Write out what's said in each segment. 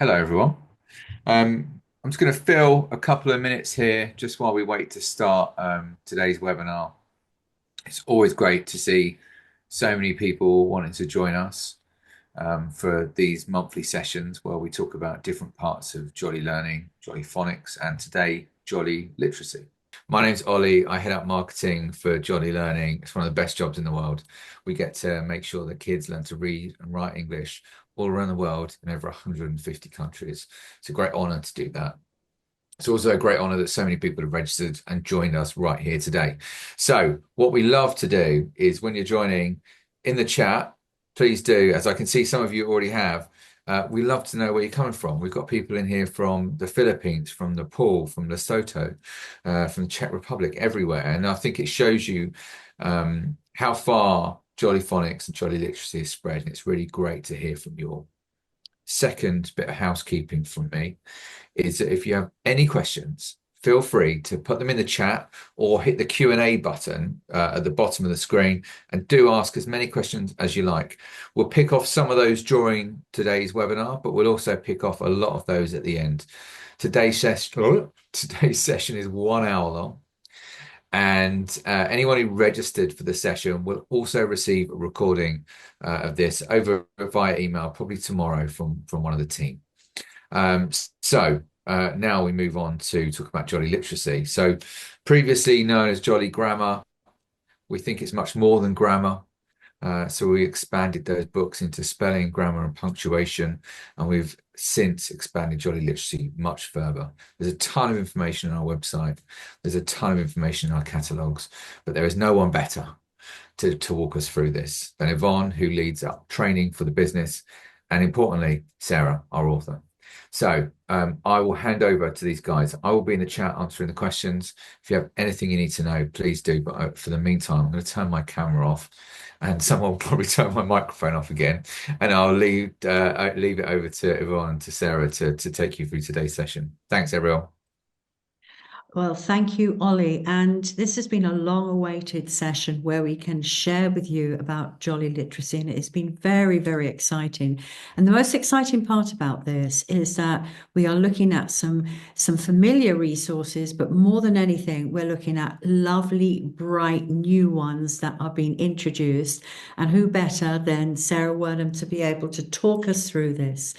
Hello, everyone. I'm just going to fill a couple of minutes here just while we wait to start today's webinar. It's always great to see so many people wanting to join us for these monthly sessions where we talk about different parts of Jolly Learning, Jolly Phonics, and today, Jolly Literacy. My name's Ollie. I head up marketing for Jolly Learning. It's one of the best jobs in the world. We get to make sure that kids learn to read and write English all around the world in over 150 countries. It's a great honor to do that. It's also a great honor that so many people have registered and joined us right here today. So, what we love to do is when you're joining in the chat, please do, as I can see some of you already have, we love to know where you're coming from. We've got people in here from the Philippines, from Nepal, from Lesotho, from the Czech Republic, everywhere. And I think it shows you how far Jolly Phonics and Jolly Literacy is spread. And it's really great to hear from you all. Second bit of housekeeping from me is that if you have any questions, feel free to put them in the chat or hit the Q&A button at the bottom of the screen and do ask as many questions as you like. We'll pick off some of those during today's webinar, but we'll also pick off a lot of those at the end. Today's session is 1 hour long. And anyone who registered for the session will also receive a recording of this over via email, probably tomorrow from one of the team. Now we move on to talk about Jolly Literacy. So previously known as Jolly Grammar, we think it's much more than grammar. So we expanded those books into spelling, grammar, and punctuation, and we've since expanded Jolly Literacy much further. There's a ton of information on our website. There's a ton of information in our catalogues, but there is no one better to walk us through this than Yvonne, who leads up training for the business, and importantly, Sara, our author. So I will hand over to these guys. I will be in the chat answering the questions. If you have anything you need to know, please do. But for the meantime, I'm going to turn my camera off, and someone will probably turn my microphone off again, and I'll leave it over to Yvonne and to Sara to take you through today's session. Thanks, everyone. Well, thank you, Ollie. And this has been a long-awaited session where we can share with you about Jolly Literacy, and it's been very, very exciting. And the most exciting part about this is that we are looking at some familiar resources, but more than anything, we're looking at lovely, bright new ones that are being introduced. And who better than Sara Wernham to be able to talk us through this?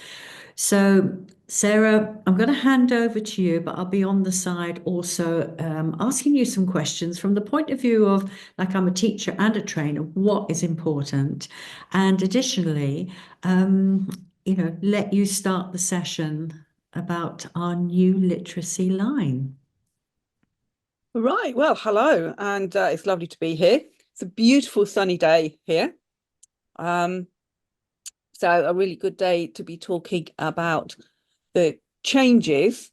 So, Sara, I'm going to hand over to you, but I'll be on the side also asking you some questions from the point of view of, like, I'm a teacher and a trainer, what is important? And additionally, let you start the session about our new literacy line. Right. Well, hello, and it's lovely to be here. It's a beautiful sunny day here. So a really good day to be talking about the changes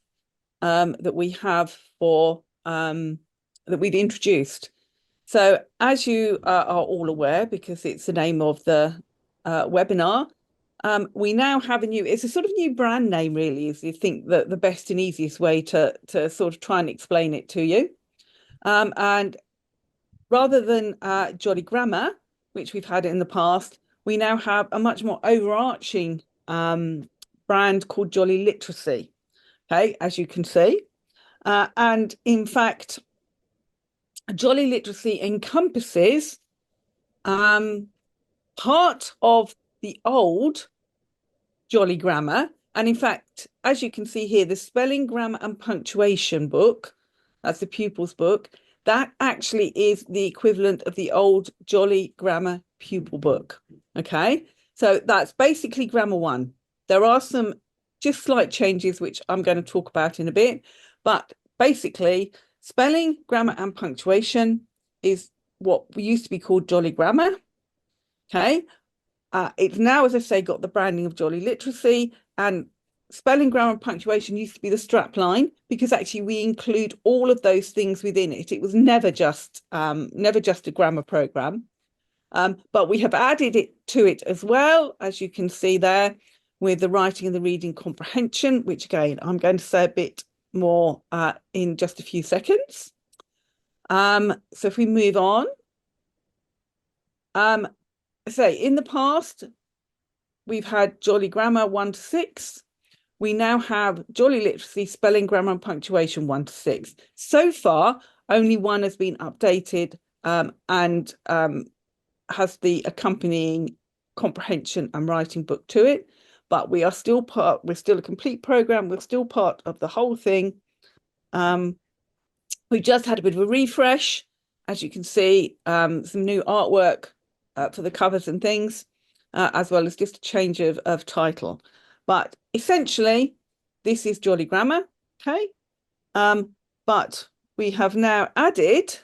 that we have that we've introduced. So as you are all aware, because it's the name of the webinar, we now have it's a sort of new brand name, really, is you think that the best and easiest way to sort of try and explain it to you. And rather than Jolly Grammar, which we've had in the past, we now have a much more overarching brand called Jolly Literacy, okay, as you can see. And in fact, Jolly Literacy encompasses part of the old Jolly Grammar. And in fact, as you can see here, the spelling, grammar and punctuation book, that's the pupils book, that actually is the equivalent of the old Jolly Grammar pupil book. Okay, so that's basically Grammar 1. There are some just slight changes, which I'm going to talk about in a bit, but basically spelling, grammar and punctuation is what used to be called Jolly Grammar. Okay, it's now, as I say, got the branding of Jolly Literacy, and spelling, grammar and punctuation used to be the strap line, because actually we include all of those things within it. It was never just a grammar program. But we have added it to it as well, as you can see there, with the writing and the reading comprehension, which again, I'm going to say a bit more in just a few seconds. So if we move on, in the past, we've had Jolly Grammar 1 to 6, we now have Jolly Literacy, Spelling, Grammar and Punctuation 1 to 6. So far, only one has been updated and has the accompanying comprehension and writing book to it. But we're still a complete program. We're still part of the whole thing. We just had a bit of a refresh, as you can see, some new artwork for the covers and things, as well as just a change of title. But essentially, this is Jolly Grammar, okay? But we have now added,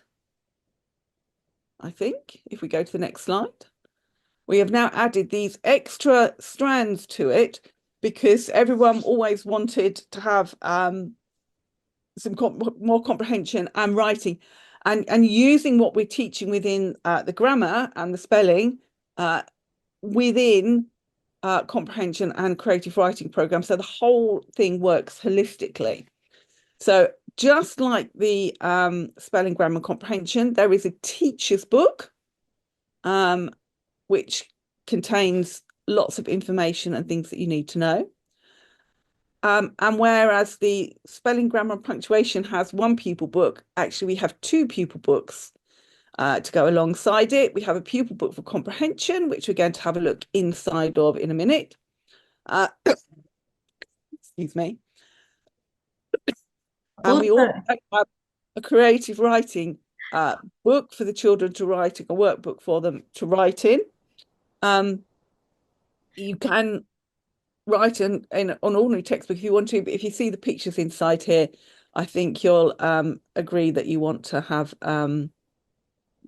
I think, if we go to the next slide, we have now added these extra strands to it because everyone always wanted to have some more comprehension and writing, and using what we're teaching within the grammar and the spelling within comprehension and creative writing program, so the whole thing works holistically. So just like the spelling, grammar, and comprehension, there is a teacher's book which contains lots of information and things that you need to know. And whereas the spelling, grammar, and punctuation has one pupil book, actually we have two pupil books to go alongside it. We have a pupil book for comprehension, which we're going to have a look inside of in a minute. Excuse me. And we also have a creative writing book for the children to write, a workbook for them to write in. You can write in an ordinary textbook if you want to, but if you see the pictures inside here, I think you'll agree that you want to have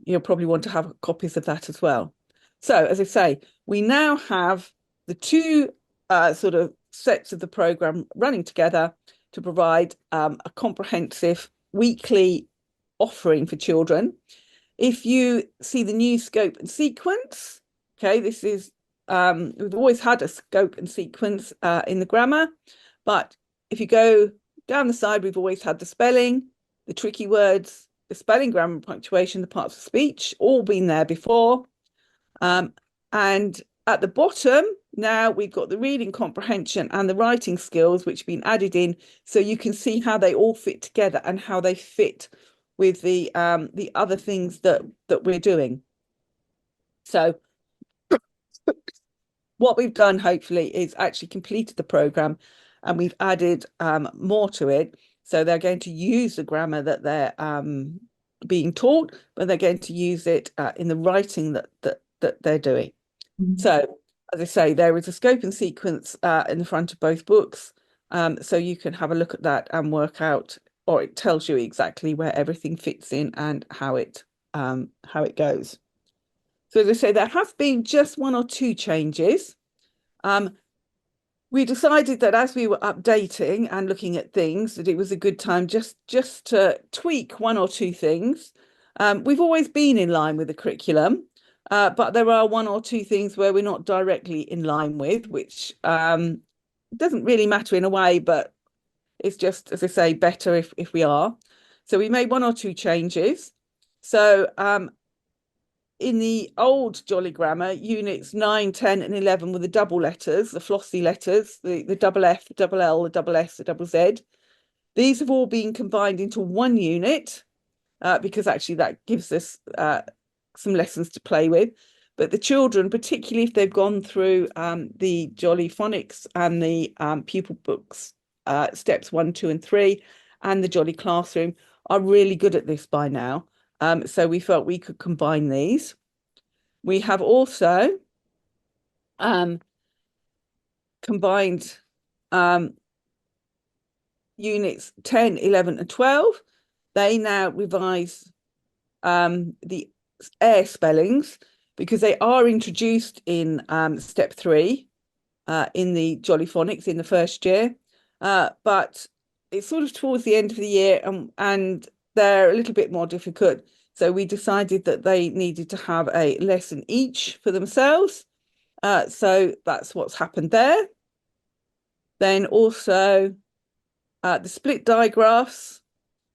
you'll probably want to have copies of that as well. So as I say, we now have the two sort of sets of the program running together to provide a comprehensive weekly offering for children. If you see the new scope and sequence, okay, this is we've always had a scope and sequence in the grammar, but if you go down the side, we've always had the spelling, the tricky words, the spelling, grammar, punctuation, the parts of speech, all been there before. And at the bottom, now we've got the reading comprehension and the writing skills, which have been added in, so you can see how they all fit together and how they fit with the other things that we're doing. So what we've done, hopefully, is actually completed the program, and we've added more to it. So they're going to use the grammar that they're being taught, but they're going to use it in the writing that they're doing. Mm-hmm. So, as I say, there is a scope and sequence in the front of both books, so you can have a look at that and work out, or it tells you exactly where everything fits in and how it goes. So as I say, there have been just one or two changes. We decided that as we were updating and looking at things, that it was a good time just to tweak one or two things. We've always been in line with the curriculum, but there are one or two things where we're not directly in line with, which doesn't really matter in a way, but it's just, as I say, better if we are. So we made one or two changes. So in the old Jolly Grammar, units 9, 10 and 11 were the double letters, the flossy letters, the double F, the double L, the double S, the double Z. These have all been combined into one unit because actually that gives us some lessons to play with. But the children, particularly if they've gone through the Jolly Phonics and the pupil books, steps 1, 2 and 3, and the Jolly Classroom, are really good at this by now. So we felt we could combine these. We have also combined units 10, 11 and 12. They now revise the air spellings because they are introduced in step 3 in the Jolly Phonics in the first year. But it's sort of towards the end of the year and they're a little bit more difficult. So we decided that they needed to have a lesson each for themselves. So that's what's happened there. Then also the split digraphs,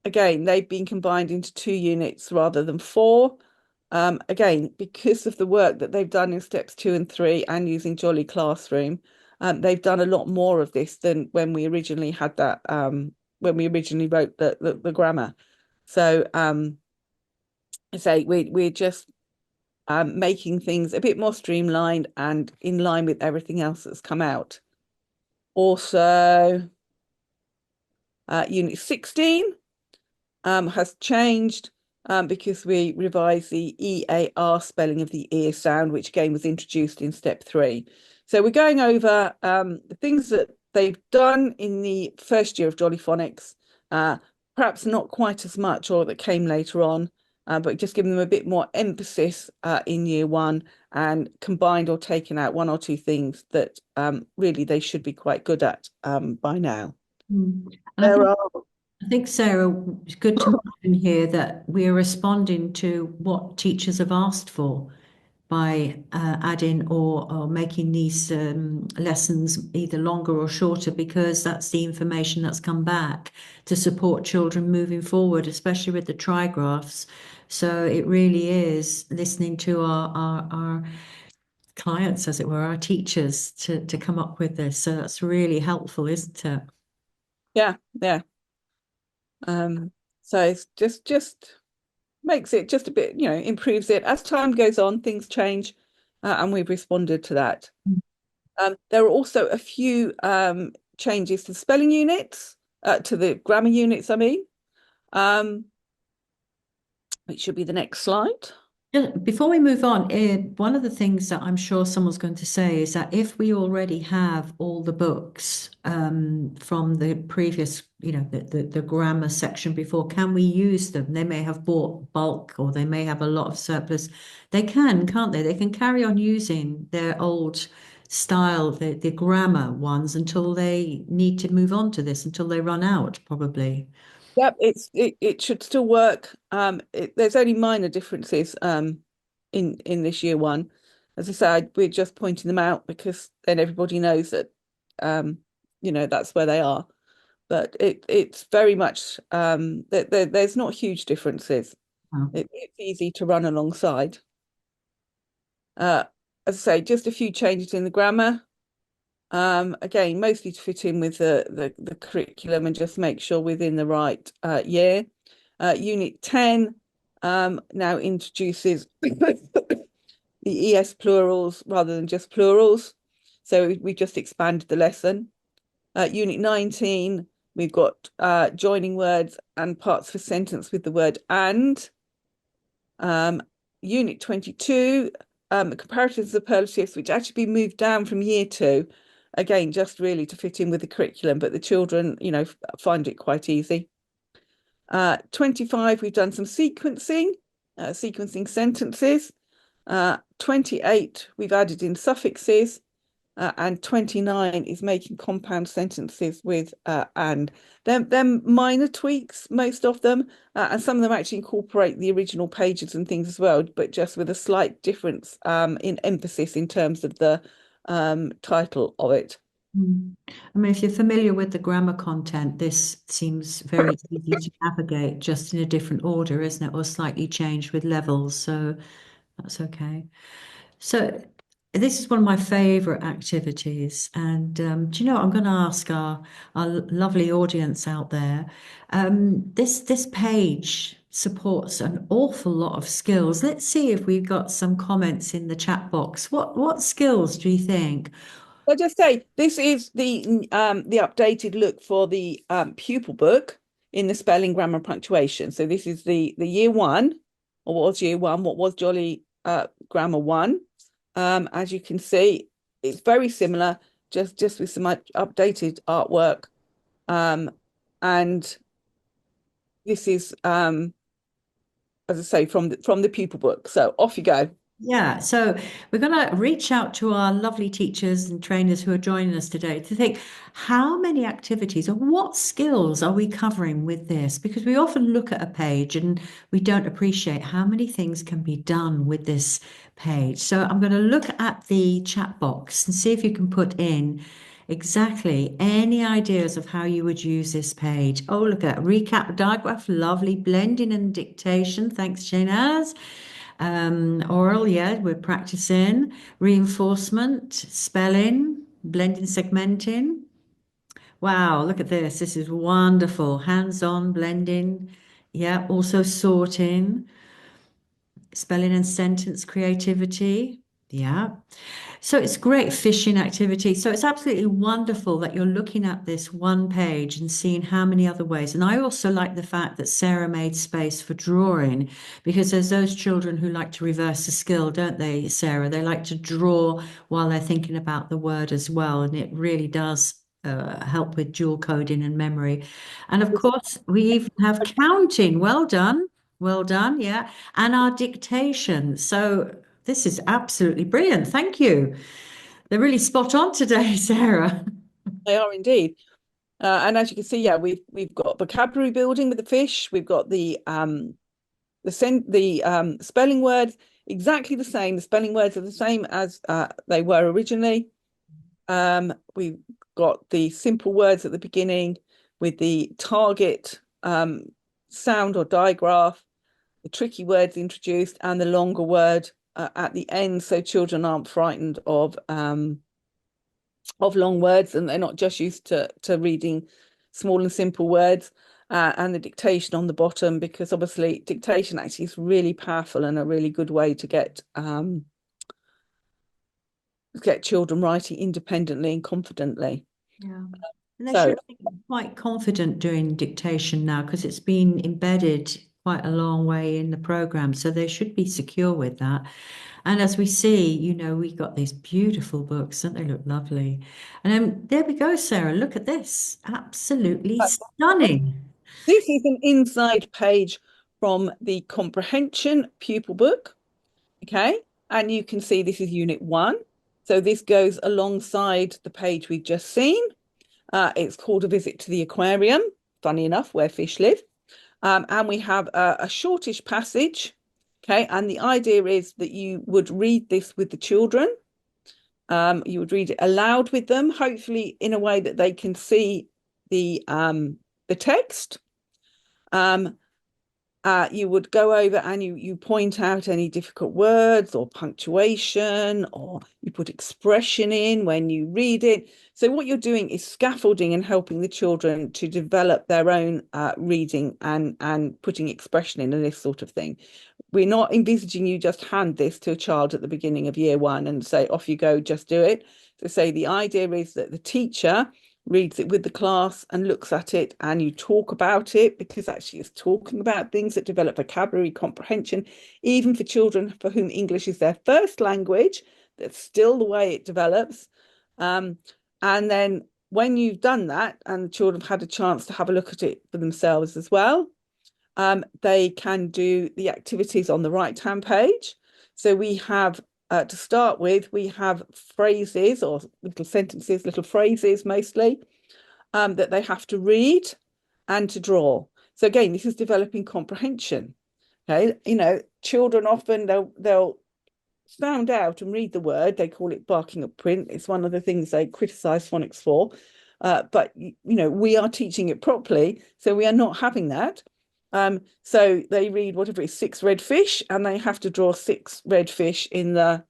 again, they've been combined into 2 units rather than 4. Again, because of the work that they've done in steps 2 and 3 and using Jolly Classroom, they've done a lot more of this than when we originally had that, when we originally wrote the grammar. So I say we're just making things a bit more streamlined and in line with everything else that's come out. Also, Unit 16 has changed because we revised the EAR spelling of the ear sound, which again was introduced in step 3. So we're going over the things that they've done in the first year of Jolly Phonics, perhaps not quite as much or that came later on, but just giving them a bit more emphasis in year 1 and combined or taken out 1 or 2 things that really they should be quite good at by now. And There are I think, Sarah, it's good to mention here that we are responding to what teachers have asked for by adding or making these lessons either longer or shorter, because that's the information that's come back to support children moving forward, especially with the trigraphs. So it really is listening to our clients, as it were, our teachers, to come up with this. So that's really helpful, isn't it? yeah. So it's just makes it just a bit, improves it. As time goes on, things change, and we've responded to that. There are also a few changes to spelling units, to the grammar units, I mean, which should be the next slide. Before we move on, one of the things that I'm sure someone's going to say is that if we already have all the books from the previous, the grammar section before, can we use them? They may have bought bulk or they may have a lot of surplus. They can, can't they? They can carry on using their old style, the grammar ones, until they need to move on to this, until they run out, probably. Yep, it should still work. There's only minor differences in this year 1. As I said, we're just pointing them out because then everybody knows that that's where they are. But it's very much there's not huge differences. Wow. It's easy to run alongside. As I say, just a few changes in the grammar. Again, mostly to fit in with the curriculum and just make sure within the right year. Unit 10 now introduces the ES plurals rather than just plurals. So we just expanded the lesson. Unit 19, we've got joining words and parts of a sentence with the word and. Unit 22, comparatives superlatives, which actually been moved down from year 2, again, just really to fit in with the curriculum, but the children, find it quite easy. 25, we've done some sequencing sentences. 28, we've added in suffixes. And 29 is making compound sentences with and. They're minor tweaks, most of them, and some of them actually incorporate the original pages and things as well, but just with a slight difference in emphasis in terms of the title of it. I mean, if you're familiar with the grammar content, this seems very easy to navigate, just in a different order, isn't it? Or slightly changed with levels. So that's okay. So this is one of my favorite activities. And do you know what? I'm going to ask our lovely audience out there. This page supports an awful lot of skills. Let's see if we've got some comments in the chat box. What skills do you think? I'll just say this is the updated look for the pupil book in the spelling, grammar, and punctuation. So this is the year 1, or what was year 1? What was Jolly Grammar 1? As you can see, it's very similar, just with some updated artwork. And this is, as I say, from the pupil book. So off you go. Yeah, so we're going to reach out to our lovely teachers and trainers who are joining us today to think how many activities or what skills are we covering with this? Because we often look at a page and we don't appreciate how many things can be done with this page. So I'm going to look at the chat box and see if you can put in exactly any ideas of how you would use this page. Oh, look at recap diagraph, lovely blending and dictation. Thanks, Shanaz. Oral, yeah, we're practicing. Reinforcement, spelling, blending, segmenting. Wow, look at this. This is wonderful. Hands-on blending. Yeah, also sorting, spelling and sentence creativity. Yeah. So it's great fishing activity. So it's absolutely wonderful that you're looking at this one page and seeing how many other ways. And I also like the fact that Sarah made space for drawing because there's those children who like to reverse the skill, don't they, Sarah? They like to draw while they're thinking about the word as well. And it really does help with dual coding and memory. And of course, we even have counting. Well done. Well done. Yeah. And our dictation. So this is absolutely brilliant. Thank you. They're really spot on today, Sarah. They are indeed. And as you can see, yeah, we've got vocabulary building with the fish. We've got the spelling words exactly the same. The spelling words are the same as they were originally. We've got the simple words at the beginning with the target sound or digraph, the tricky words introduced, and the longer word at the end, so children aren't frightened of long words and they're not just used to reading small and simple words. And the dictation on the bottom, because obviously dictation actually is really powerful and a really good way to get children writing independently and confidently. Yeah. And they So should be quite confident doing dictation now because it's been embedded quite a long way in the program. So they should be secure with that. And as we see, we got these beautiful books, don't they look lovely? And there we go, Sarah. Look at this. Absolutely stunning. this is an inside page from the comprehension pupil book. Okay. And you can see this is unit 1. So this goes alongside the page we've just seen. It's called A Visit to the Aquarium, funny enough, where fish live. And we have a shortish passage. Okay. And the idea is that you would read this with the children. You would read it aloud with them, hopefully in a way that they can see the text. You would go over and you point out any difficult words or punctuation, or you put expression in when you read it. So what you're doing is scaffolding and helping the children to develop their own reading and putting expression in and this sort of thing. We're not envisaging you just hand this to a child at the beginning of year 1 and say, off you go, just do it. So say the idea is that the teacher reads it with the class and looks at it and you talk about it, because actually it's talking about things that develop vocabulary comprehension, even for children for whom English is their first language. That's still the way it develops. And then when you've done that and the children have had a chance to have a look at it for themselves as well, they can do the activities on the right-hand page. So we have, to start with, we have phrases or little sentences, little phrases mostly, that they have to read and to draw. So again, this is developing comprehension. Okay, children often they'll sound out and read the word. They call it barking up print. It's one of the things they criticize phonics for. But we are teaching it properly, so we are not having that. So they read whatever it's 6 red fish, and they have to draw 6 red fish in the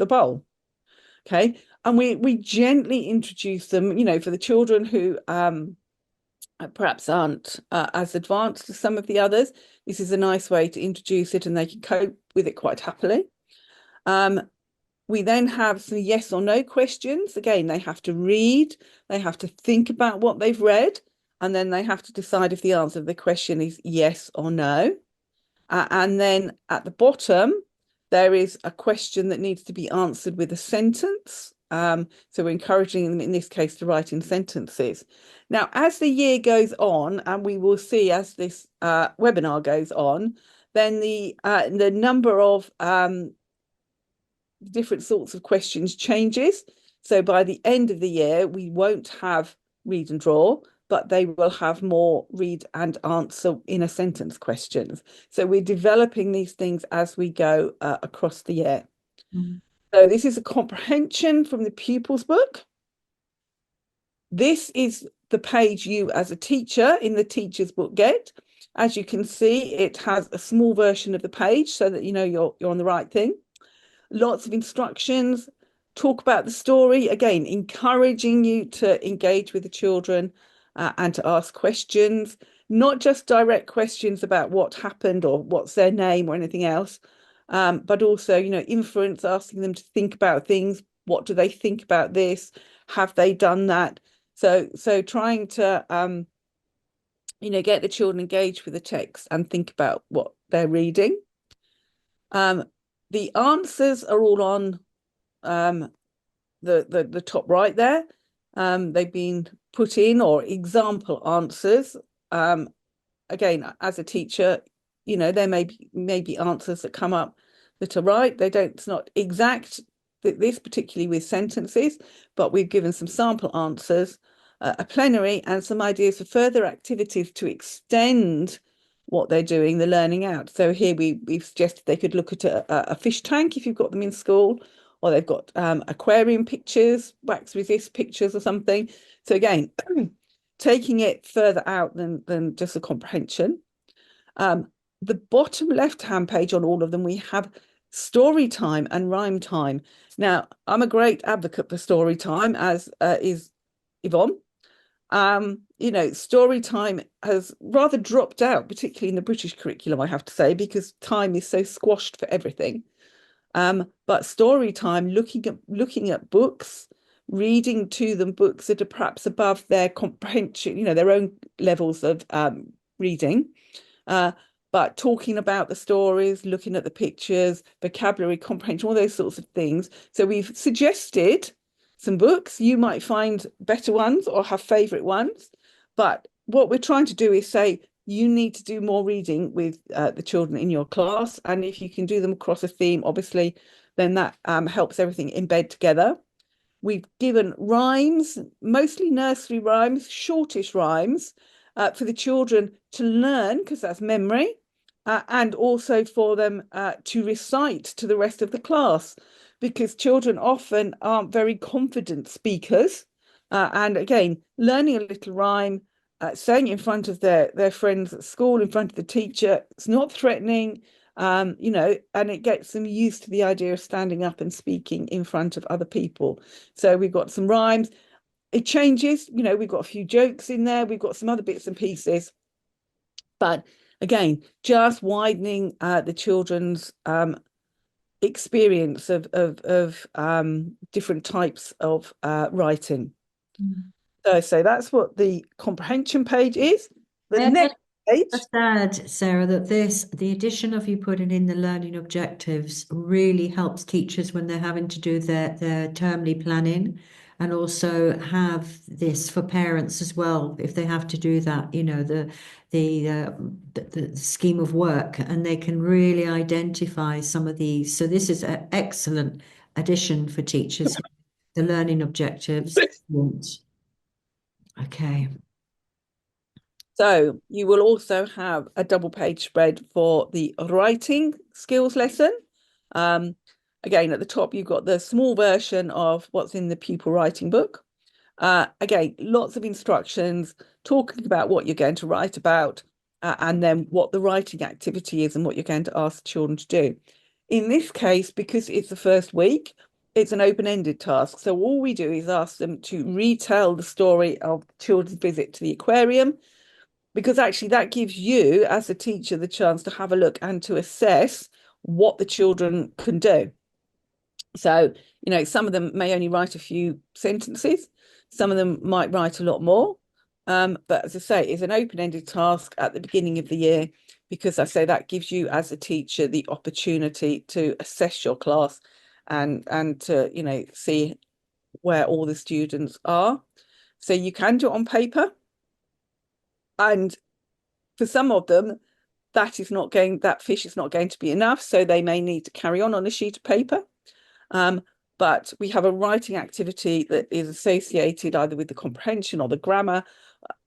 bowl. Okay, and we gently introduce them. For the children who perhaps aren't as advanced as some of the others, this is a nice way to introduce it, and they can cope with it quite happily. We then have some yes or no questions. Again, they have to read, they have to think about what they've read, and then they have to decide if the answer to the question is yes or no. And then at the bottom, there is a question that needs to be answered with a sentence. So we're encouraging them in this case to write in sentences. Now, as the year goes on, and we will see as this webinar goes on, then the number of different sorts of questions changes. So by the end of the year, we won't have read and draw, but they will have more read and answer in a sentence questions. So we're developing these things as we go across the year. Mm-hmm. So this is a comprehension from the pupils book. This is the page you as a teacher in the teacher's book get. As you can see, it has a small version of the page so that you're on the right thing. Lots of instructions. talk about the story, again, encouraging you to engage with the children and to ask questions, not just direct questions about what happened or what's their name or anything else, but also, inference, asking them to think about things. What do they think about this? Have they done that? So trying to, get the children engaged with the text and think about what they're reading. The answers are all on the top right there. They've been put in, or example answers. Again, as a teacher, there may be answers that come up that are right. It's not exact, this particularly with sentences, but we've given some sample answers, a plenary, and some ideas for further activities to extend what they're doing, the learning out. So here we've suggested they could look at a fish tank if you've got them in school, or they've got aquarium pictures, wax resist pictures or something. So again, taking it further out than just a comprehension. The bottom left-hand page on all of them, we have story time and rhyme time. Now, I'm a great advocate for story time, as is Yvonne. Story time has rather dropped out, particularly in the British curriculum, I have to say, because time is so squashed for everything. But story time, looking at books, reading to them books that are perhaps above their comprehension, their own levels of reading, but talking about the stories, looking at the pictures, vocabulary, comprehension, all those sorts of things. So we've suggested some books. You might find better ones or have favorite ones, but what we're trying to do is say you need to do more reading with the children in your class, and if you can do them across a theme, obviously, then that helps everything embed together. We've given rhymes, mostly nursery rhymes, shortish rhymes, for the children to learn, because that's memory, and also for them to recite to the rest of the class, because children often aren't very confident speakers. And again, learning a little rhyme, saying it in front of their friends at school, in front of the teacher, it's not threatening, and it gets them used to the idea of standing up and speaking in front of other people. So we've got some rhymes. It changes, we've got a few jokes in there, we've got some other bits and pieces. But again, just widening the children's experience of different types of writing. So that's what the comprehension page is. The next page. Just add, Sarah, that the addition of you putting in the learning objectives really helps teachers when they're having to do their termly planning, and also have this for parents as well if they have to do that. The scheme of work, and they can really identify some of these. So this is an excellent addition for teachers. The learning objectives. Okay. So you will also have a double page spread for the writing skills lesson. Again, at the top, you've got the small version of what's in the pupil writing book. Again, lots of instructions talking about what you're going to write about, and then what the writing activity is and what you're going to ask the children to do. In this case, because it's the first week, it's an open-ended task. So all we do is ask them to retell the story of children's visit to the aquarium, because actually that gives you, as a teacher, the chance to have a look and to assess what the children can do. So, some of them may only write a few sentences. Some of them might write a lot more. But as I say, it's an open-ended task at the beginning of the year, because I say that gives you, as a teacher, the opportunity to assess your class and to, see where all the students are. So you can do it on paper. And for some of them, that fish is not going to be enough. So they may need to carry on a sheet of paper. But we have a writing activity that is associated either with the comprehension or the grammar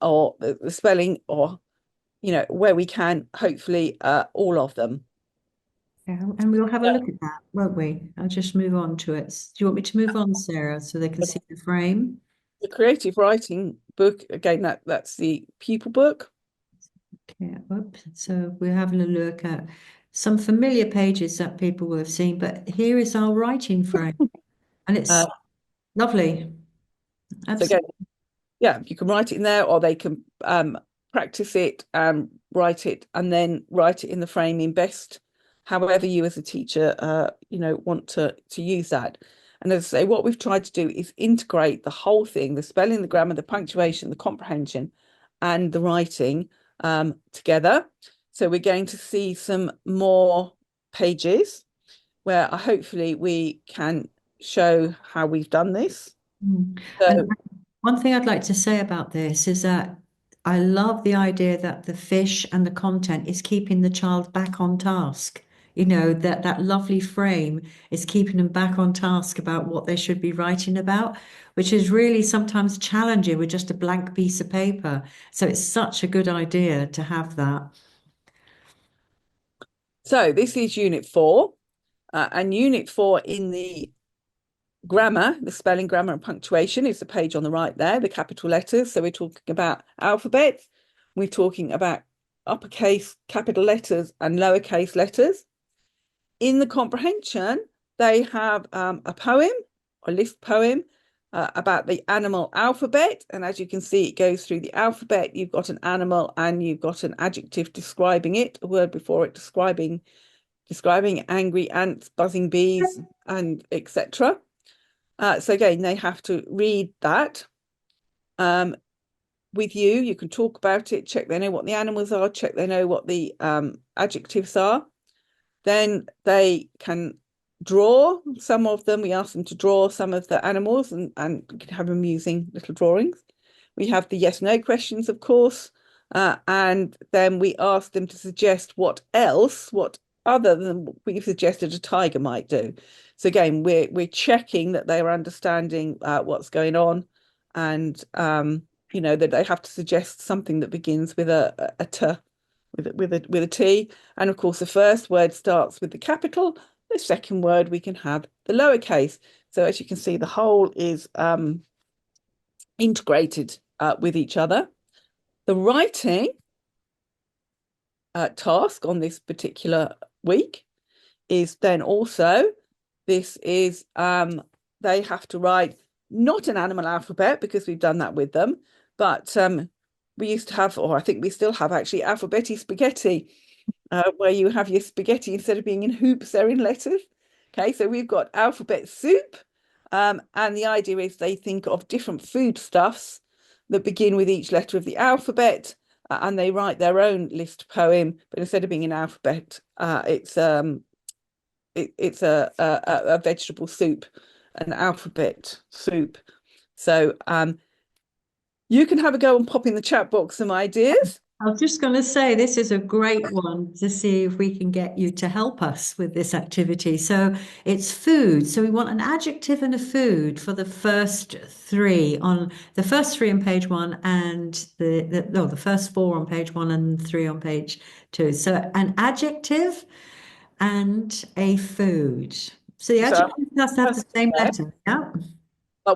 or the spelling, or, where we can, hopefully, all of them. Yeah, and we'll have a look at that, won't we? I'll just move on to it. Do you want me to move on, Sarah, so they can see the frame? The creative writing book, again, that's the pupil book. Okay, oops. So we're having a look at some familiar pages that people will have seen, but here is our writing frame. And it's lovely. So again, Absolutely. yeah, you can write it in there, or they can practice it and write it, and then write it in the framing best, however you as a teacher, want to use that. And as I say, what we've tried to do is integrate the whole thing, the spelling, the grammar, the punctuation, the comprehension, and the writing together. So we're going to see some more pages where hopefully we can show how we've done this. Mm. And So one thing I'd like to say about this is that I love the idea that the fish and the content is keeping the child back on task. You know, that lovely frame is keeping them back on task about what they should be writing about, which is really sometimes challenging with just a blank piece of paper. So it's such a good idea to have that. So this is Unit 4, and Unit 4 in the grammar, the spelling, grammar, and punctuation is the page on the right there, the capital letters. So we're talking about alphabet, we're talking about uppercase capital letters and lowercase letters. In the comprehension, they have a poem, a list poem about the animal alphabet. And as you can see, it goes through the alphabet. You've got an animal and you've got an adjective describing it, a word before it describing angry ants, buzzing bees, and etc. So again, they have to read that with you. You can talk about it, check they know what the animals are, check they know what the adjectives are. Then they can draw some of them. We ask them to draw some of the animals and have amusing little drawings. We have the yes, no questions, of course. And then we ask them to suggest what other than what we've suggested a tiger might do. So again, we're checking that they are understanding what's going on, and that they have to suggest something that begins with a t, with a T. And of course, the first word starts with the capital. The second word we can have the lowercase. So as you can see, the whole is integrated with each other. The writing task on this particular week is then also, this is they have to write not an animal alphabet because we've done that with them, but we used to have, or I think we still have actually, alphabetti spaghetti, where you have your spaghetti instead of being in hoops, they're in letters. Okay, so we've got alphabet soup, and the idea is they think of different foodstuffs that begin with each letter of the alphabet, and they write their own list poem, but instead of being an alphabet, it's a vegetable soup, an alphabet soup. So you can have a go and pop in the chat box some ideas. I was just going to say, this is a great one to see if we can get you to help us with this activity. So it's food. So we want an adjective and a food for the first three on page one, and the first four on page one and three on page two. So an adjective and a food. So the So adjective has to have the same letter. Yeah.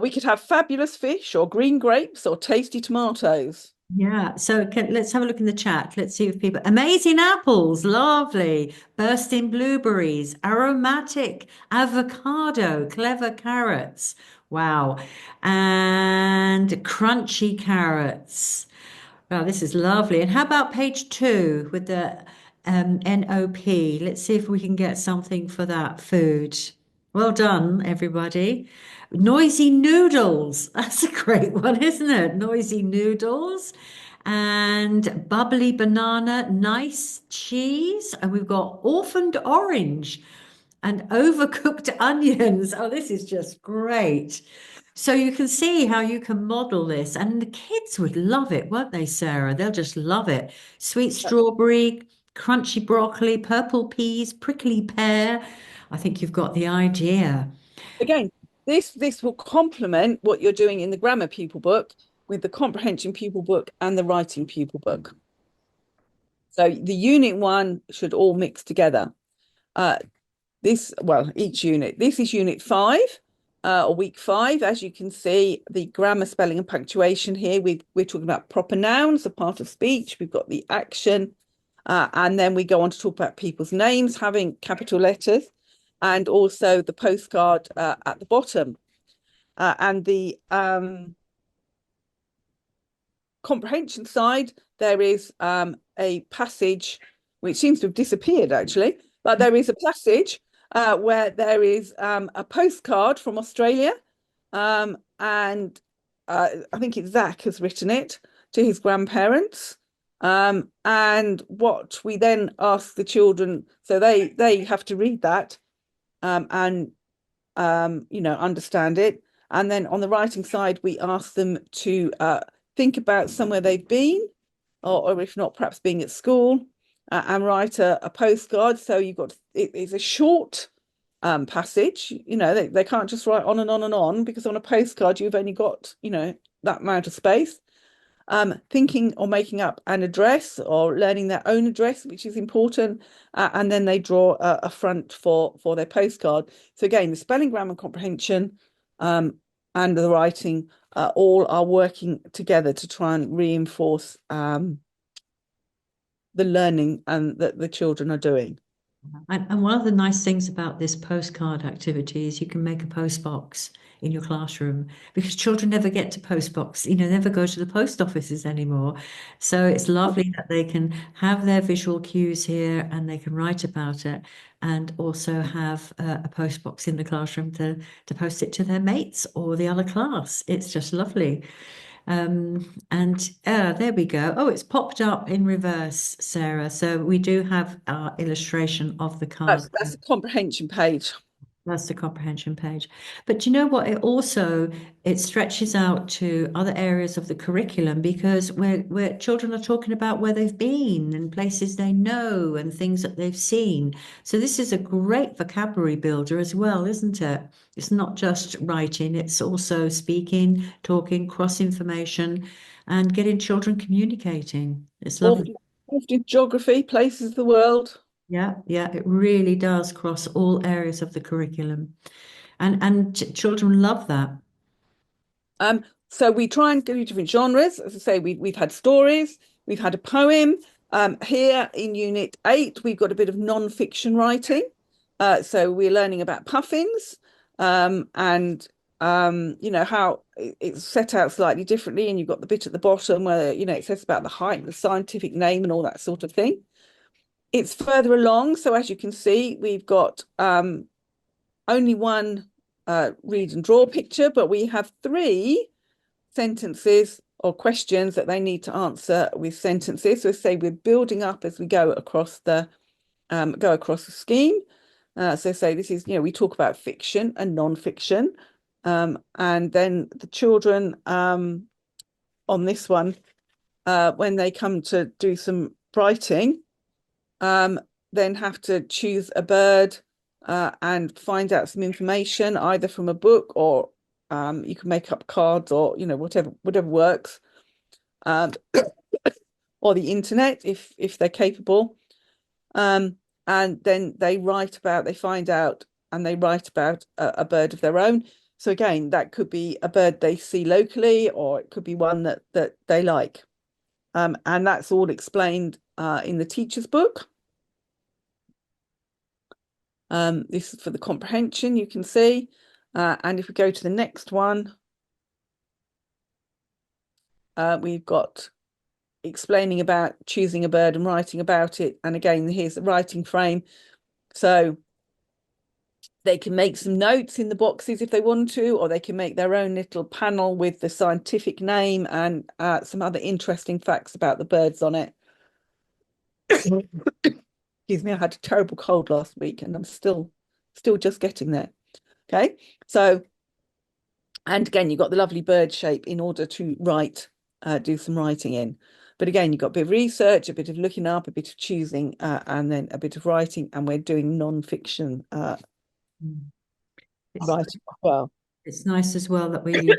we could have fabulous fish or green grapes or tasty tomatoes. Yeah, so let's have a look in the chat. Let's see if people, amazing apples, lovely, bursting blueberries, aromatic avocado, clever carrots, wow, and crunchy carrots. Wow, this is lovely. And how about page two with the NOP? Let's see if we can get something for that food. Well done, everybody. Noisy noodles. That's a great one, isn't it? Noisy noodles. And bubbly banana, nice cheese. And we've got orphaned orange and overcooked onions. Oh, this is just great. So you can see how you can model this, and the kids would love it, won't they, Sarah? They'll just love it. Sweet strawberry, crunchy broccoli, purple peas, prickly pear. I think you've got the idea. Again, this will complement what you're doing in the grammar pupil book with the comprehension pupil book and the writing pupil book. So the unit one should all mix together. Each unit. This is unit 5, or week 5. As you can see, the grammar, spelling, and punctuation here. We're talking about proper nouns, a part of speech. We've got the action, and then we go on to talk about people's names having capital letters, and also the postcard at the bottom. and the comprehension side, there is a passage which seems to have disappeared actually, but there is a passage where there is a postcard from Australia, and I think it's Zach has written it to his grandparents. And what we then ask the children, so they have to read that and understand it. And then on the writing side, we ask them to think about somewhere they've been, or if not, perhaps being at school, and write a postcard. So you've got it's a short passage. They can't just write on and on and on, because on a postcard you've only got that amount of space. Thinking or making up an address or learning their own address, which is important, and then they draw a front for their postcard. So again, the spelling, grammar, comprehension, and the writing all are working together to try and reinforce the learning and that the children are doing. And one of the nice things about this postcard activity is you can make a post box in your classroom, because children never get to post box, never go to the post offices anymore. So it's lovely that they can have their visual cues here and they can write about it, and also have a post box in the classroom to post it to their mates or the other class. It's just lovely. And there we go. Oh, it's popped up in reverse, Sarah. So we do have our illustration of the card. That's a comprehension page. That's the comprehension page. But you know what? It stretches out to other areas of the curriculum, because where children are talking about where they've been and places they know and things that they've seen. So this is a great vocabulary builder as well, isn't it? It's not just writing, it's also speaking, talking, cross information, and getting children communicating. It's lovely. Often geography, places of the world. Yeah, yeah, it really does cross all areas of the curriculum. And children love that. So we try and do different genres. As I say, we've had stories, we've had a poem. Here in Unit 8, we've got a bit of non-fiction writing. So we're learning about puffins, and how it's set out slightly differently. And you've got the bit at the bottom where it says about the height, the scientific name, and all that sort of thing. It's further along. So as you can see, we've got only one read and draw picture, but we have 3 sentences or questions that they need to answer with sentences. So say we're building up as we go across the scheme. So say this is, we talk about fiction and non-fiction. And then the children on this one, when they come to do some writing, then have to choose a bird and find out some information either from a book, or you can make up cards, or whatever works, or the internet if they're capable. And then they find out and they write about a bird of their own. So again, that could be a bird they see locally, or it could be one that they like. And that's all explained in the teacher's book. This is for the comprehension, you can see. And if we go to the next one, we've got explaining about choosing a bird and writing about it. And again, here's the writing frame. So they can make some notes in the boxes if they want to, or they can make their own little panel with the scientific name and some other interesting facts about the birds on it. Excuse me, I had a terrible cold last week and I'm still just getting there. Okay, so, and again, you've got the lovely bird shape in order to do some writing in. But again, you've got a bit of research, a bit of looking up, a bit of choosing, and then a bit of writing. And we're doing non-fiction writing as well. It's nice as well that we use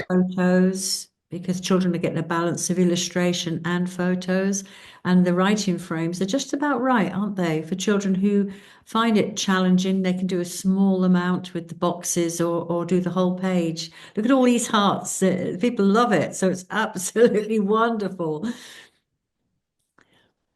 photos, because children are getting a balance of illustration and photos. And the writing frames are just about right, aren't they? For children who find it challenging, they can do a small amount with the boxes, or do the whole page. Look at all these hearts. People love it. So it's absolutely wonderful.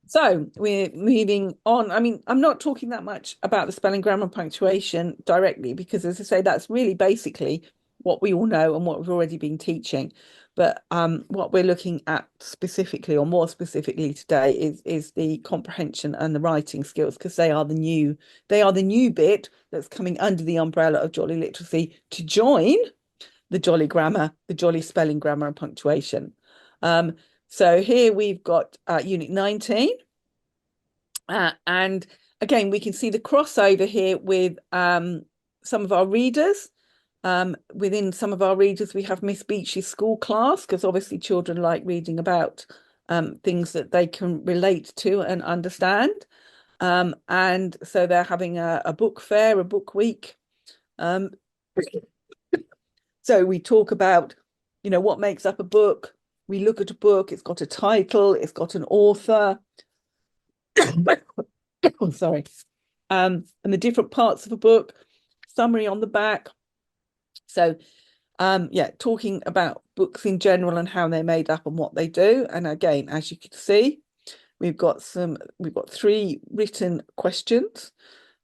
So we're moving on. I mean, I'm not talking that much about the spelling, grammar, punctuation directly, because as I say, that's really basically what we all know and what we've already been teaching. But what we're looking at specifically, or more specifically today, is the comprehension and the writing skills, because they are the new bit that's coming under the umbrella of Jolly Literacy to join the Jolly Grammar, the Jolly Spelling, Grammar and Punctuation. So here we've got Unit 19. And again, we can see the crossover here with some of our readers. Within some of our readers, we have Miss Beach's school class, because obviously children like reading about things that they can relate to and understand. And so they're having a book fair, a book week. So we talk about, what makes up a book. We look at a book, it's got a title, it's got an author. Oh, sorry. And the different parts of a book, summary on the back. So, yeah, talking about books in general and how they're made up and what they do. And again, as you can see, we've got 3 written questions.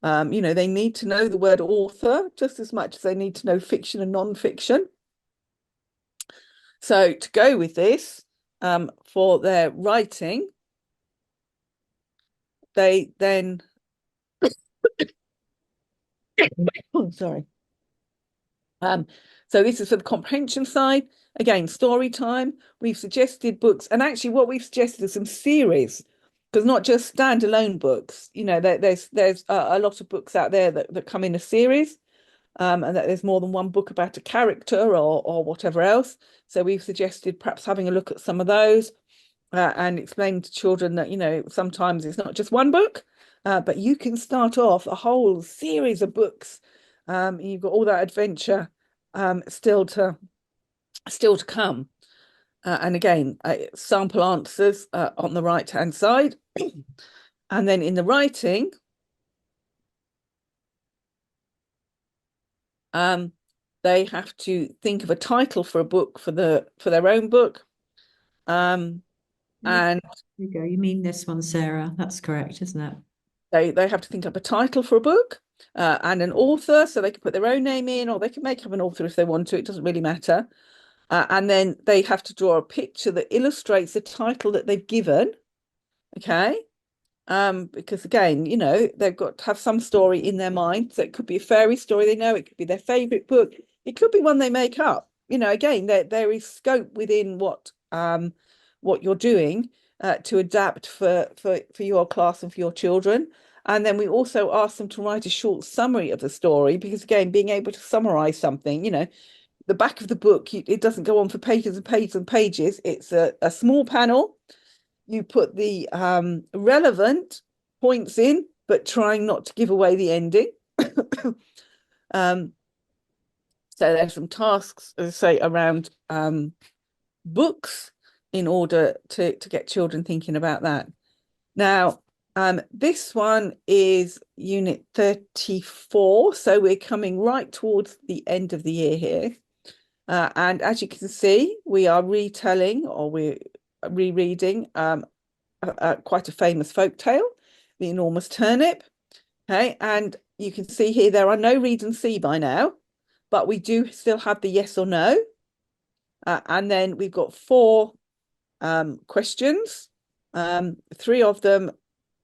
They need to know the word author just as much as they need to know fiction and non-fiction. So to go with this, for their writing, they then, oh, sorry. So this is for the comprehension side. Again, story time. We've suggested books, and actually what we've suggested is some series, because not just standalone books. There's a lot of books out there that come in a series, and that there's more than one book about a character or whatever else. So we've suggested perhaps having a look at some of those, and explain to children that, sometimes it's not just one book, but you can start off a whole series of books. You've got all that adventure still to come. And again, sample answers on the right-hand side. And then in the writing, they have to think of a title for a book for their own book. And There you go. You mean this one, Sarah? That's correct, isn't it? they have to think up a title for a book, and an author, so they can put their own name in, or they can make up an author if they want to. It doesn't really matter. And then they have to draw a picture that illustrates the title that they've given. Okay. Because again, they've got to have some story in their mind. So it could be a fairy story they know, it could be their favorite book, it could be one they make up. Again, there is scope within what you're doing to adapt for your class and for your children. And then we also ask them to write a short summary of the story, because again, being able to summarize something, the back of the book, it doesn't go on for pages and pages and pages. It's a small panel. You put the relevant points in, but trying not to give away the ending. So there's some tasks, as I say, around books in order to get children thinking about that. Now, this one is Unit 34, so we're coming right towards the end of the year here. And as you can see, we are retelling, or we're rereading quite a famous folk tale, The Enormous Turnip. Okay, and you can see here there are no read and see by now, but we do still have the yes or no. And then we've got 4 questions. 3 of them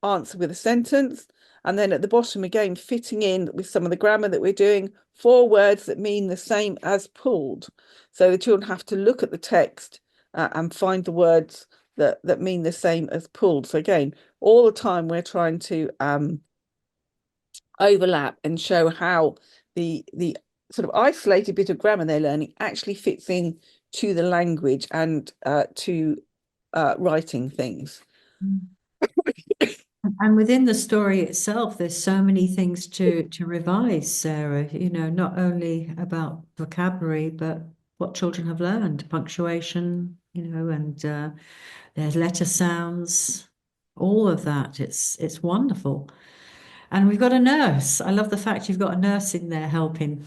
answer with a sentence. And then at the bottom, again, fitting in with some of the grammar that we're doing, 4 words that mean the same as pulled. So the children have to look at the text and find the words that mean the same as pulled. So again, all the time we're trying to overlap and show how the sort of isolated bit of grammar they're learning actually fits in to the language and to writing things. And within the story itself, there's so many things to revise, Sarah, not only about vocabulary, but what children have learned, punctuation, and there's letter sounds, all of that. It's wonderful. And we've got a nurse. I love the fact you've got a nurse in there helping.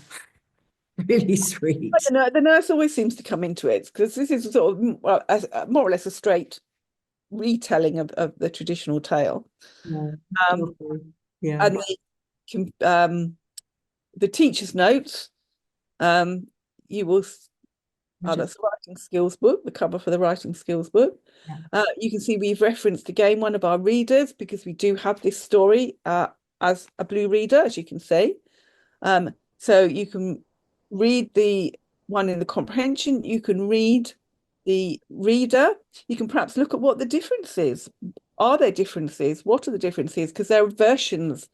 Really sweet. The nurse always seems to come into it, because this is sort of more or less a straight retelling of the traditional tale. Yeah. Yeah. And the teacher's notes, you will, that's the writing skills book, the cover for the writing skills book. Yeah. You can see we've referenced again one of our readers because we do have this story as a blue reader, as you can see. So you can read the one in the comprehension, you can read the reader, you can perhaps look at what the difference is. Are there differences? What are the differences? Because there are versions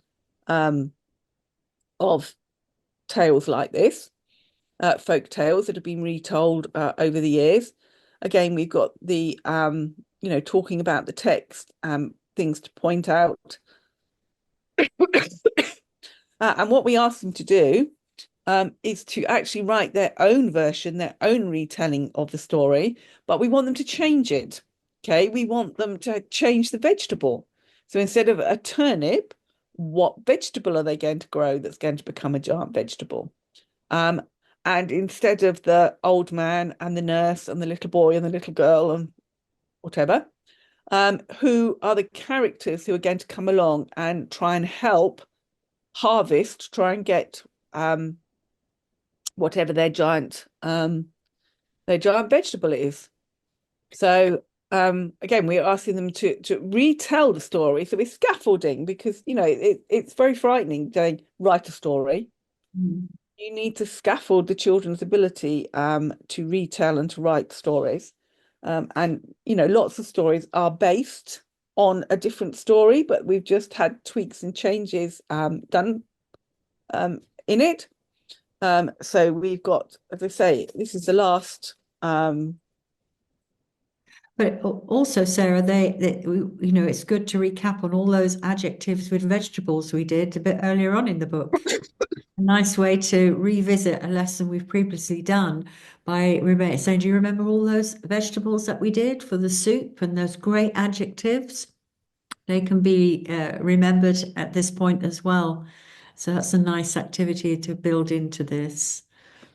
of tales like this, folk tales that have been retold over the years. Again, we've got the talking about the text, things to point out. And what we ask them to do is to actually write their own version, their own retelling of the story, but we want them to change it. Okay, we want them to change the vegetable. So instead of a turnip, what vegetable are they going to grow that's going to become a giant vegetable? And instead of the old man and the nurse and the little boy and the little girl and whatever, who are the characters who are going to come along and try and help harvest, try and get whatever their giant vegetable is. So again, we're asking them to retell the story. So we're scaffolding because it's very frightening going write a story. Mm. You need to scaffold the children's ability to retell and to write stories. And lots of stories are based on a different story, but we've just had tweaks and changes done in it. So we've got, as I say, this is the last. But also, Sarah, it's good to recap on all those adjectives with vegetables we did a bit earlier on in the book. A nice way to revisit a lesson we've previously done by saying, do you remember all those vegetables that we did for the soup and those great adjectives? They can be remembered at this point as well. So that's a nice activity to build into this.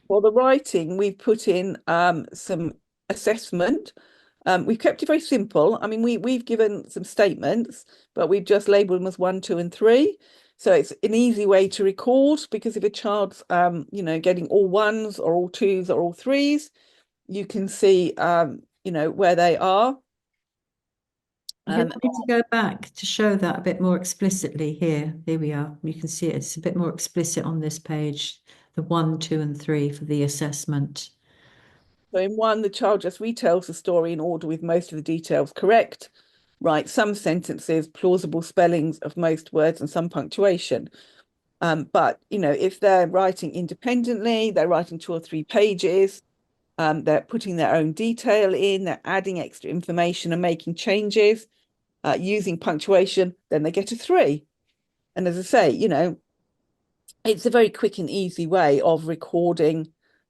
For the writing, we've put in some assessment. We've kept it very simple. I mean, we've given some statements, but we've just labeled them as 1, 2, and 3. So it's an easy way to record because if a child's, getting all ones or all twos or all threes, you can see, where they are. You want me to go back to show that a bit more explicitly here? Here we are. You can see it's a bit more explicit on this page, the 1, 2, and 3 for the assessment. So in 1, the child just retells the story in order with most of the details correct, write some sentences, plausible spellings of most words and some punctuation. But, if they're writing independently, they're writing 2 or 3 pages, they're putting their own detail in, they're adding extra information and making changes, using punctuation, then they get a 3. And as I say, it's a very quick and easy way of recording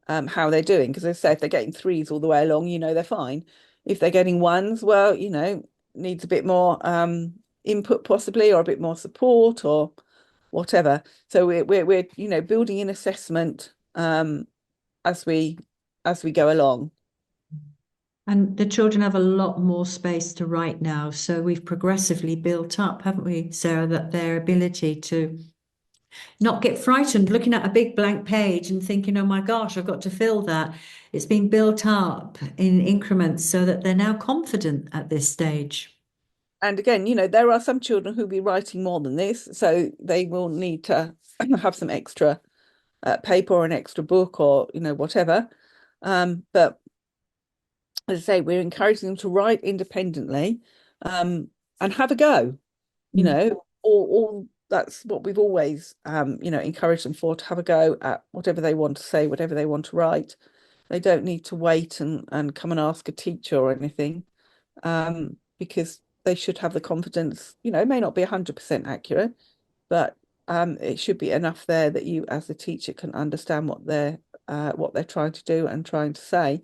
how they're doing. Because as I say, if they're getting 3s all the way along, they're fine. If they're getting 1s, well, needs a bit more input possibly, or a bit more support or whatever. So we're building in assessment as we go along. And the children have a lot more space to write now. So we've progressively built up, haven't we, Sarah, that their ability to not get frightened looking at a big blank page and thinking, oh my gosh, I've got to fill that. It's been built up in increments so that they're now confident at this stage. And again, there are some children who'll be writing more than this, so they will need to have some extra paper or an extra book or whatever. But as I say, we're encouraging them to write independently and have a go. All that's what we've always encouraged them for, to have a go at whatever they want to say, whatever they want to write. They don't need to wait and come and ask a teacher or anything, because they should have the confidence. It may not be 100% accurate, but it should be enough there that you, as the teacher, can understand what they're trying to do and trying to say.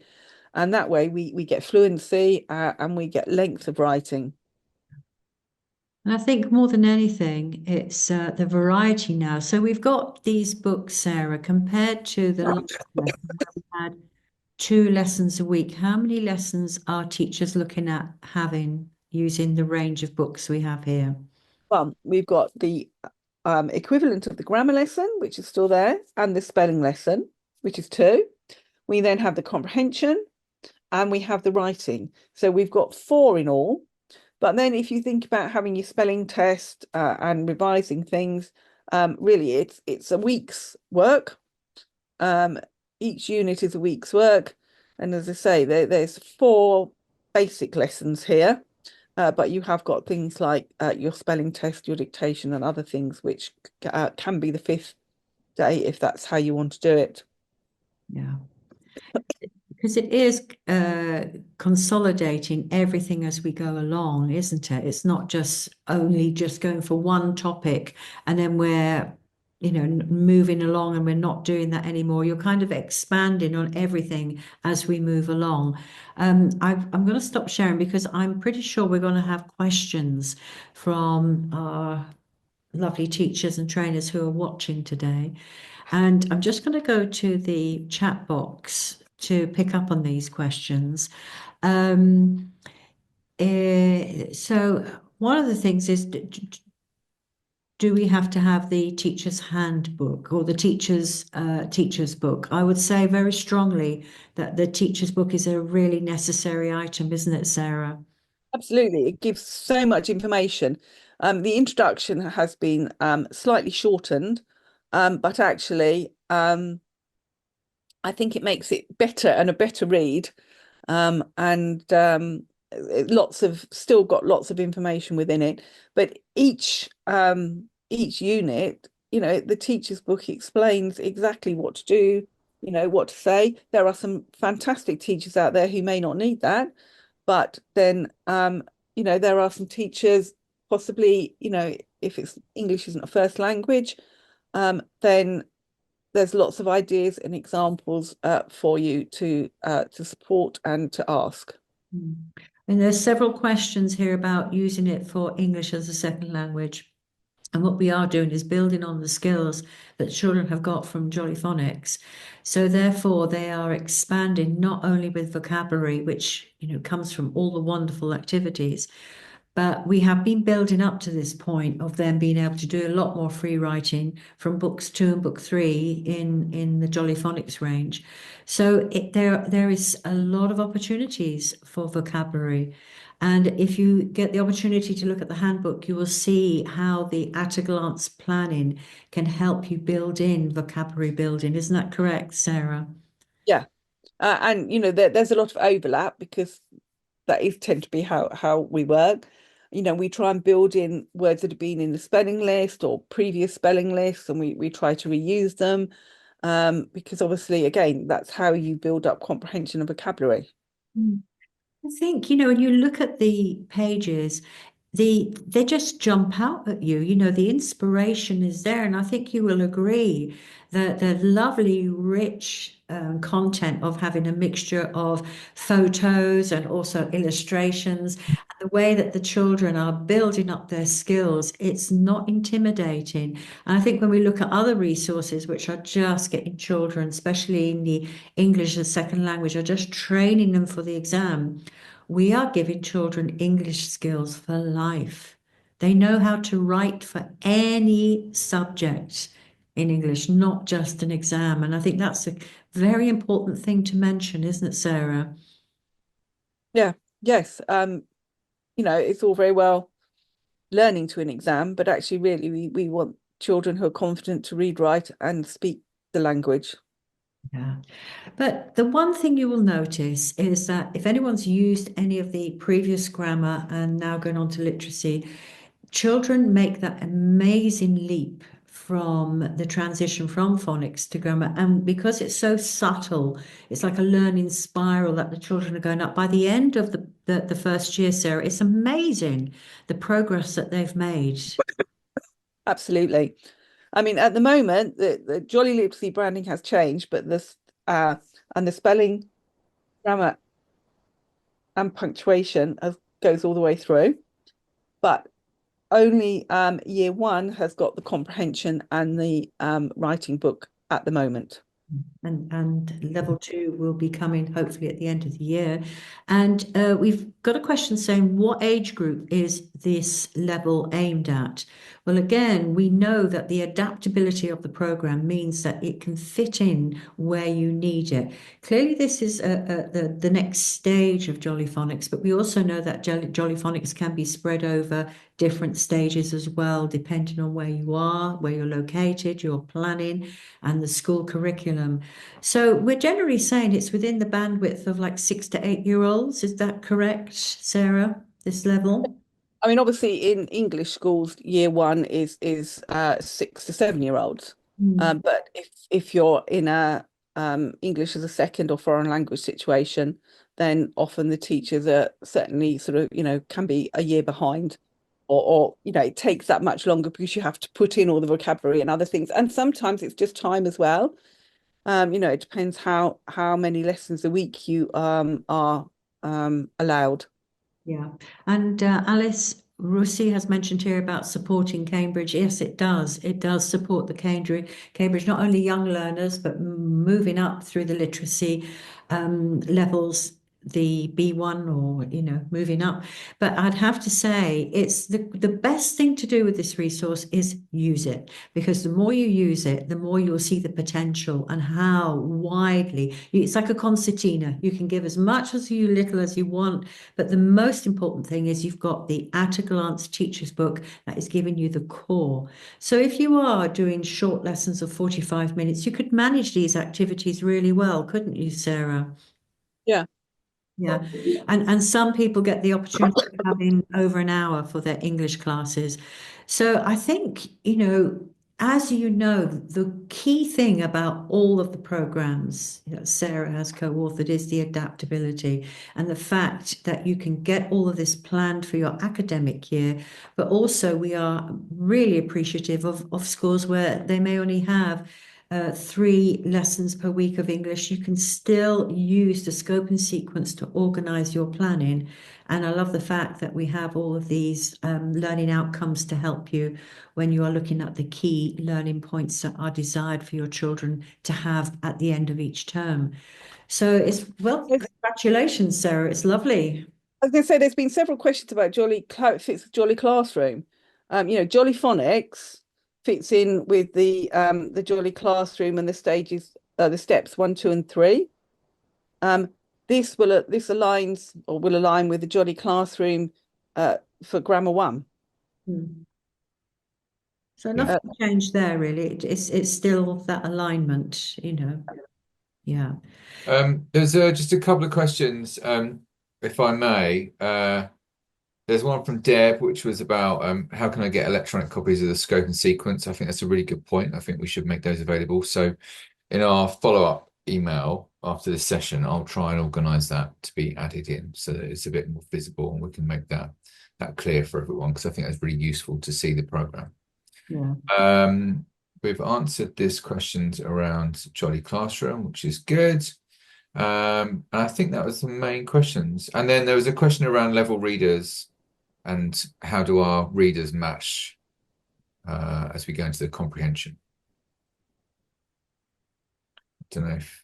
And that way we get fluency and we get length of writing. And I think more than anything, it's the variety now. So we've got these books, Sarah, compared to the last lesson where we had 2 lessons a week. How many lessons are teachers looking at having using the range of books we have here? Well, we've got the equivalent of the grammar lesson, which is still there, and the spelling lesson, which is 2. We then have the comprehension and we have the writing. So we've got 4 in all. But then if you think about having your spelling test and revising things, really it's a week's work. Each unit is a week's work. And as I say, there's 4 basic lessons here. But you have got things like your spelling test, your dictation, and other things, which can be the 5th day if that's how you want to do it. Yeah. Because it is consolidating everything as we go along, isn't it? It's not just only just going for one topic and then we're, moving along and we're not doing that anymore. You're kind of expanding on everything as we move along. I'm going to stop sharing because I'm pretty sure we're going to have questions from our lovely teachers and trainers who are watching today. And I'm just going to go to the chat box to pick up on these questions. So one of the things is, do we have to have the teacher's handbook or the teacher's book? I would say very strongly that the teacher's book is a really necessary item, isn't it, Sarah? Absolutely. It gives so much information. The introduction has been slightly shortened, but actually, I think it makes it better and a better read. And lots of still got lots of information within it. But each unit, the teacher's book explains exactly what to do, what to say. There are some fantastic teachers out there who may not need that, but then there are some teachers possibly, if it's English isn't a first language, then there's lots of ideas and examples for you to support and to ask. Mm. And there's several questions here about using it for English as a second language. And what we are doing is building on the skills that children have got from Jolly Phonics. So therefore, they are expanding not only with vocabulary, which comes from all the wonderful activities, but we have been building up to this point of them being able to do a lot more free writing from books 2 and book 3 in the Jolly Phonics range. So there is a lot of opportunities for vocabulary. And if you get the opportunity to look at the handbook, you will see how the at a glance planning can help you build in vocabulary building. Isn't that correct, Sarah? Yeah. And there's a lot of overlap because that is tend to be how we work. We try and build in words that have been in the spelling list or previous spelling lists, and we try to reuse them because obviously, again, that's how you build up comprehension and vocabulary. Mm. I think, when you look at the pages, they just jump out at you. The inspiration is there, and I think you will agree that the lovely, rich content of having a mixture of photos and also illustrations, and the way that the children are building up their skills, it's not intimidating. And I think when we look at other resources which are just getting children, especially in the English as second language, are just training them for the exam. We are giving children English skills for life. They know how to write for any subject in English, not just an exam. And I think that's a very important thing to mention, isn't it, Sarah? Yeah, yes. It's all very well learning to an exam, but actually, really, we want children who are confident to read, write, and speak the language. Yeah. But the one thing you will notice is that if anyone's used any of the previous grammar and now going on to literacy, children make that amazing leap from the transition from phonics to grammar. And because it's so subtle, it's like a learning spiral that the children are going up. By the end of the first year, Sarah, it's amazing the progress that they've made. Absolutely. I mean, at the moment, the Jolly Literacy branding has changed, but this and the spelling, grammar, and punctuation goes all the way through. But only year 1 has got the comprehension and the writing book at the moment. And level 2 will be coming hopefully at the end of the year. And we've got a question saying, what age group is this level aimed at? Well, again, we know that the adaptability of the program means that it can fit in where you need it. Clearly, this is the next stage of Jolly Phonics, but we also know that Jolly Phonics can be spread over different stages as well, depending on where you are, where you're located, your planning, and the school curriculum. So we're generally saying it's within the bandwidth of like 6 to 8 year olds. Is that correct, Sarah? This level? I mean, obviously, in English schools, year one is 6 to 7 year olds. Mm. But if you're in a English as a second or foreign language situation, then often the teachers are certainly sort of, can be a year behind, or it takes that much longer because you have to put in all the vocabulary and other things. And sometimes it's just time as well. It depends how many lessons a week you are allowed. Yeah. And Alice Russi has mentioned here about supporting Cambridge. Yes, it does. It does support the Cambridge, not only young learners, but moving up through the literacy levels, the B1 or, moving up. But I'd have to say it's the best thing to do with this resource is use it, because the more you use it, the more you'll see the potential and how widely. It's like a concertina. You can give as much as you little as you want, but the most important thing is you've got the at a glance teacher's book that is giving you the core. So if you are doing short lessons of 45 minutes, you could manage these activities really well, couldn't you, Sarah? Yeah. Yeah. And some people get the opportunity of having over an hour for their English classes. So I think, as you know, the key thing about all of the programs that Sarah has co-authored is the adaptability and the fact that you can get all of this planned for your academic year, but also we are really appreciative of schools where they may only have 3 lessons per week of English. You can still use the scope and sequence to organize your planning. And I love the fact that we have all of these learning outcomes to help you when you are looking at the key learning points that are desired for your children to have at the end of each term. So well, congratulations, Sarah. It's lovely. I was going to say there's been several questions about how it fits with Jolly Classroom. Jolly Phonics fits in with the Jolly Classroom and the stages, the steps 1, 2, and 3. Um, this aligns or will align with the Jolly Classroom for Grammar 1. Hmm. So Yeah. nothing changed there, really. It's still that alignment, Yeah. There's just a couple of questions, if I may. There's one from Deb, which was about how can I get electronic copies of the scope and sequence? I think that's a really good point. I think we should make those available. So in our follow-up email after this session, I'll try and organize that to be added in so that it's a bit more visible and we can make that clear for everyone, because I think that's really useful to see the program. Yeah. We've answered this questions around Jolly Classroom, which is good. And I think that was the main questions. And then there was a question around level readers and how do our readers match as we go into the comprehension. I don't know if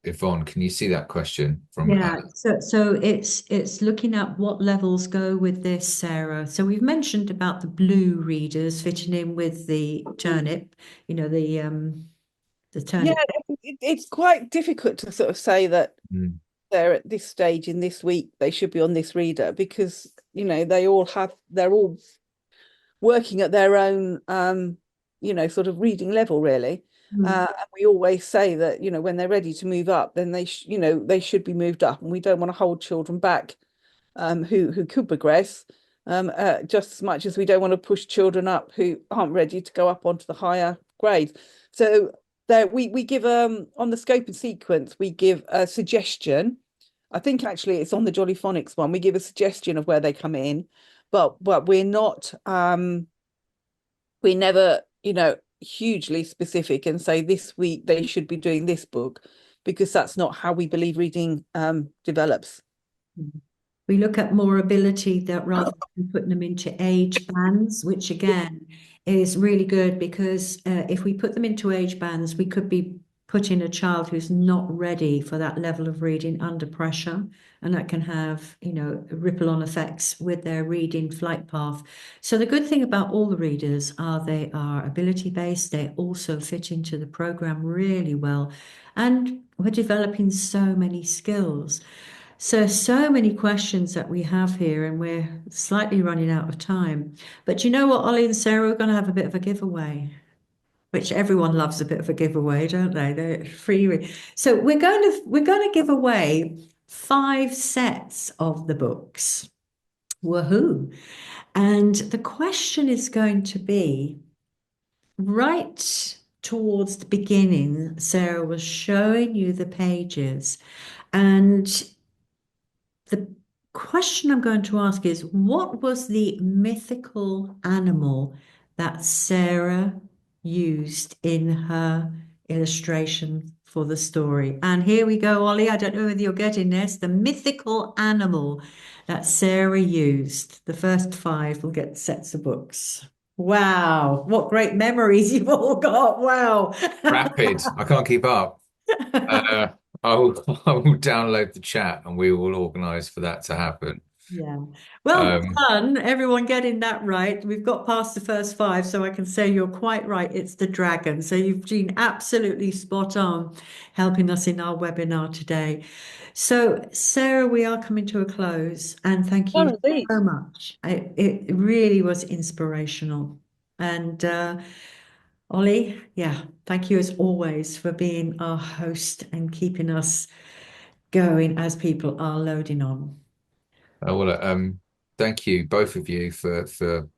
Yvonne, can you see that question from Yeah, so it's looking at what levels go with this, Sarah. So we've mentioned about the blue readers fitting in with the turnip, the Yeah, turnip. it's quite difficult to sort of say that Mm. they're at this stage in this week, they should be on this reader because, they're all working at their own, sort of reading level, really. Mm. And we always say that, when they're ready to move up, then they should be moved up, and we don't want to hold children back who could progress, just as much as we don't want to push children up who aren't ready to go up onto the higher grades. So there we give on the scope and sequence, we give a suggestion. I think actually it's on the Jolly Phonics one. We give a suggestion of where they come in, but we're not we never, hugely specific and say this week they should be doing this book, because that's not how we believe reading develops. We look at more ability that rather than putting them into age bands, which again is really good because if we put them into age bands, we could be put in a child who's not ready for that level of reading under pressure. And that can have, ripple on effects with their reading flight path. So the good thing about all the readers are they are ability based. They also fit into the program really well. And we're developing so many skills. So many questions that we have here, and we're slightly running out of time. But you know what, Ollie and Sarah, we're going to have a bit of a giveaway, which everyone loves a bit of a giveaway, don't they? They're free. So we're going to give away 5 sets of the books. Woohoo! And the question is going to be right towards the beginning, Sarah was showing you the pages, and the question I'm going to ask is, what was the mythical animal that Sarah used in her illustration for the story? And here we go, Ollie. I don't know whether you're getting this. The mythical animal that Sarah used. The first 5 will get sets of books. Wow, what great memories you've all got. Wow. Rapid. I can't keep up. Uh, I will download the chat and we will organise for that to happen. Yeah. Well Um, done, everyone getting that right. We've got past the first 5, so I can say you're quite right. It's the dragon. So you've been absolutely spot on helping us in our webinar today. So, Sarah, we are coming to a close, and thank Oh, you indeed. so much. It really was inspirational. And Ollie, yeah, thank you as always for being our host and keeping us going as people are loading on. thank you both of you for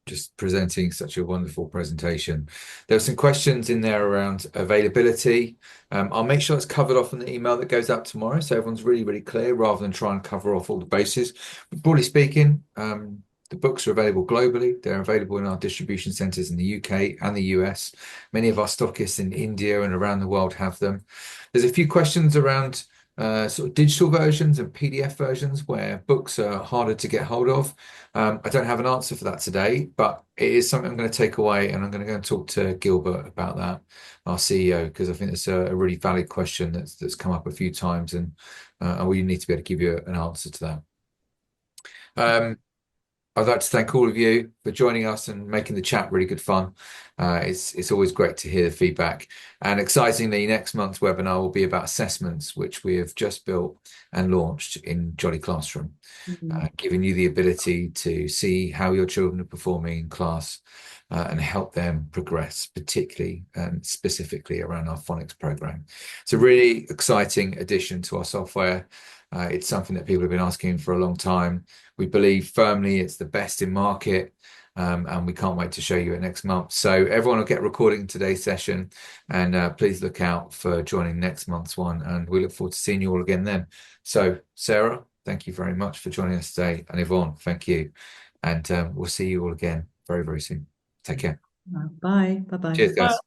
just presenting such a wonderful presentation. There were some questions in there around availability. I'll make sure it's covered off in the email that goes out tomorrow, so everyone's really, really clear rather than try and cover off all the bases. But broadly speaking, the books are available globally. They're available in our distribution centres in the UK and the US. Many of our stockists in India and around the world have them. There's a few questions around sort of digital versions and PDF versions where books are harder to get hold of. I don't have an answer for that today, but it is something I'm going to take away, and I'm going to go and talk to Gilbert about that, our CEO, because I think it's a really valid question that's come up a few times, and we need to be able to give you an answer to that. I'd like to thank all of you for joining us and making the chat really good fun. It's always great to hear the feedback. And excitingly, next month's webinar will be about assessments, which we have just built and launched in Jolly Classroom, giving you the ability to see how your children are performing in class and help them progress, particularly and specifically around our phonics program. It's a really exciting addition to our software. It's something that people have been asking for a long time. We believe firmly it's the best in market, and we can't wait to show you it next month. So everyone will get a recording today's session, and please look out for joining next month's one, and we look forward to seeing you all again then. So Sarah, thank you very much for joining us today, and Yvonne, thank you. And we'll see you all again very, very soon. Take care. Bye. Bye-bye. Cheers, guys.